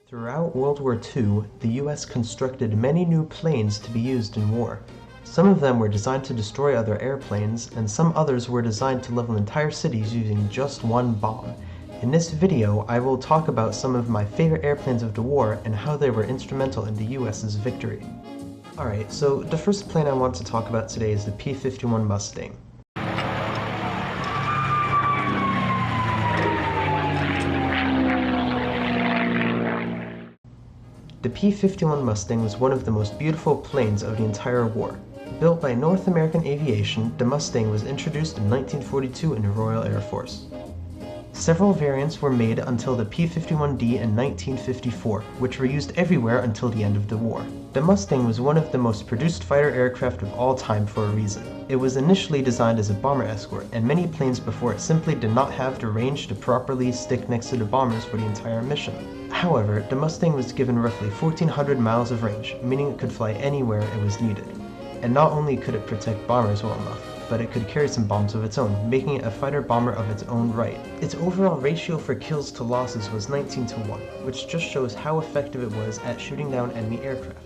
Throughout World War II, the US constructed many new planes to be used in war. Some of them were designed to destroy other airplanes, and some others were designed to level entire cities using just one bomb. In this video, I will talk about some of my favorite airplanes of the war and how they were instrumental in the US's victory. Alright, so the first plane I want to talk about today is the P-51 Mustang. The P-51 Mustang was one of the most beautiful planes of the entire war. Built by North American Aviation, the Mustang was introduced in 1942 in the Royal Air Force. Several variants were made until the P-51D in 1954, which were used everywhere until the end of the war. The Mustang was one of the most produced fighter aircraft of all time for a reason. It was initially designed as a bomber escort, and many planes before it simply did not have the range to properly stick next to the bombers for the entire mission. However, the Mustang was given roughly 1,400 miles of range, meaning it could fly anywhere it was needed. And not only could it protect bombers well enough, but it could carry some bombs of its own, making it a fighter-bomber of its own right. Its overall ratio for kills to losses was 19-1, which just shows how effective it was at shooting down enemy aircraft.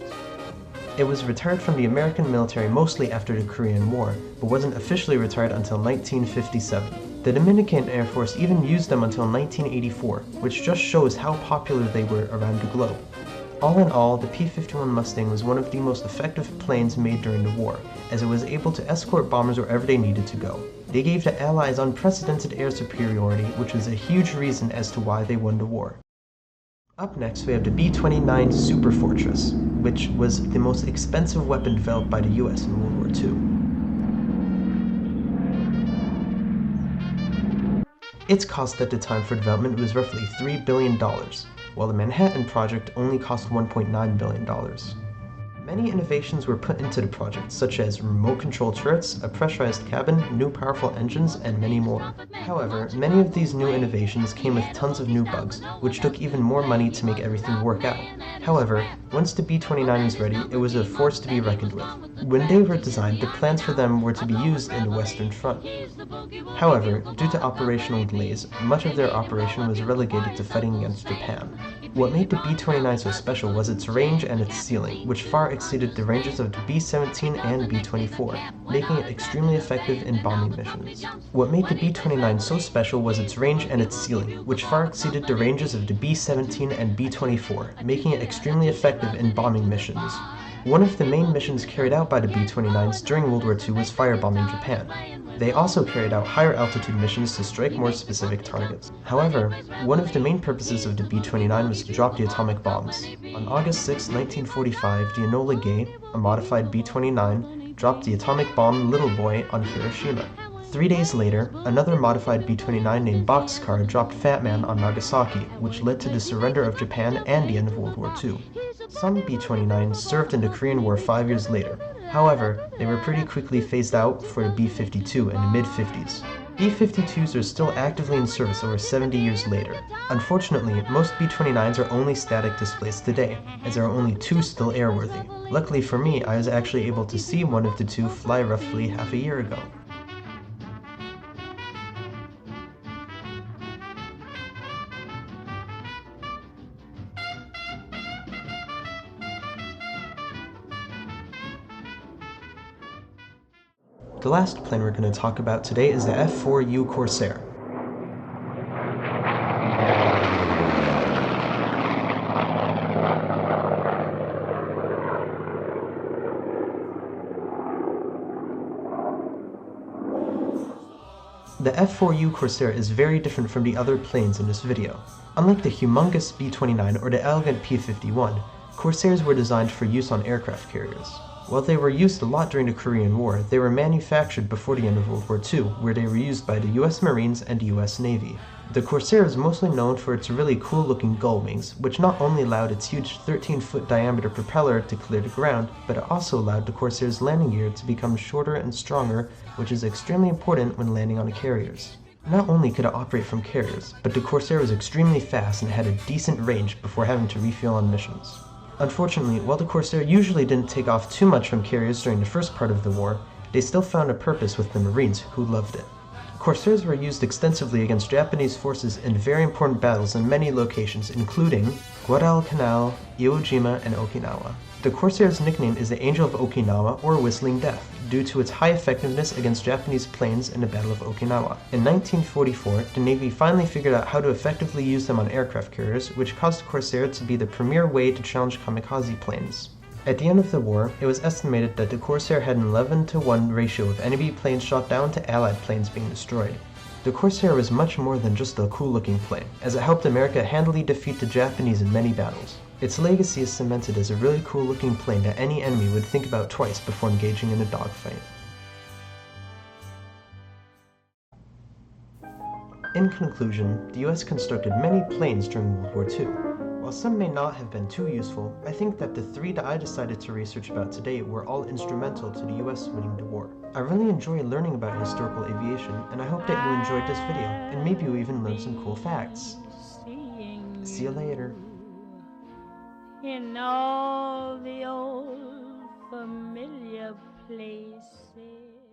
It was retired from the American military mostly after the Korean War, but wasn't officially retired until 1957. The Dominican Air Force even used them until 1984, which just shows how popular they were around the globe. All in all, the P-51 Mustang was one of the most effective planes made during the war, as it was able to escort bombers wherever they needed to go. They gave the Allies unprecedented air superiority, which was a huge reason as to why they won the war. Up next, we have the B-29 Superfortress, which was the most expensive weapon developed by the US in World War II. Its cost at the time for development was roughly $3 billion, while the Manhattan Project only cost $1.9 billion. Many innovations were put into the project, such as remote-control turrets, a pressurized cabin, new powerful engines, and many more. However, many of these new innovations came with tons of new bugs, which took even more money to make everything work out. However, once the B-29 was ready, it was a force to be reckoned with. When they were designed, the plans for them were to be used in the Western Front. However, due to operational delays, much of their operation was relegated to fighting against Japan. What made the B-29 so special was its range and its ceiling, which far exceeded the ranges of the B-17 and B-24, making it extremely effective in bombing missions. What made the B-29 so special was its range and its ceiling, which far exceeded the ranges of the B-17 and B-24, making it extremely effective in bombing missions. One of the main missions carried out by the B-29s during World War II was firebombing Japan. They also carried out higher altitude missions to strike more specific targets. However, one of the main purposes of the B-29 was to drop the atomic bombs. On August 6, 1945, the Enola Gay, a modified B-29, dropped the atomic bomb Little Boy on Hiroshima. 3 days later, another modified B-29 named Boxcar dropped Fat Man on Nagasaki, which led to the surrender of Japan and the end of World War II. Some B-29s served in the Korean War 5 years later. However, they were pretty quickly phased out for the B-52 in the mid-50s. B-52s are still actively in service over 70 years later. Unfortunately, most B-29s are only static displays today, as there are only 2 still airworthy. Luckily for me, I was actually able to see one of the 2 fly roughly half a year ago. The last plane we're going to talk about today is the F-4U Corsair. The F-4U Corsair is very different from the other planes in this video. Unlike the humongous B-29 or the elegant P-51, Corsairs were designed for use on aircraft carriers. While they were used a lot during the Korean War, they were manufactured before the end of World War II, where they were used by the US Marines and the US Navy. The Corsair is mostly known for its really cool-looking gull wings, which not only allowed its huge 13-foot diameter propeller to clear the ground, but it also allowed the Corsair's landing gear to become shorter and stronger, which is extremely important when landing on carriers. Not only could it operate from carriers, but the Corsair was extremely fast and had a decent range before having to refuel on missions. Unfortunately, while the Corsair usually didn't take off too much from carriers during the first part of the war, they still found a purpose with the Marines, who loved it. Corsairs were used extensively against Japanese forces in very important battles in many locations, including Guadalcanal, Iwo Jima, and Okinawa. The Corsair's nickname is the Angel of Okinawa, or Whistling Death, due to its high effectiveness against Japanese planes in the Battle of Okinawa. In 1944, the Navy finally figured out how to effectively use them on aircraft carriers, which caused the Corsair to be the premier way to challenge kamikaze planes. At the end of the war, it was estimated that the Corsair had an 11-to-1 ratio of enemy planes shot down to Allied planes being destroyed. The Corsair was much more than just a cool-looking plane, as it helped America handily defeat the Japanese in many battles. Its legacy is cemented as a really cool-looking plane that any enemy would think about twice before engaging in a dogfight. In conclusion, the US constructed many planes during World War II. While some may not have been too useful, I think that the three that I decided to research about today were all instrumental to the US winning the war. I really enjoy learning about historical aviation, and I hope that you enjoyed this video, and maybe you even learned some cool facts. See you later. In all the old familiar places.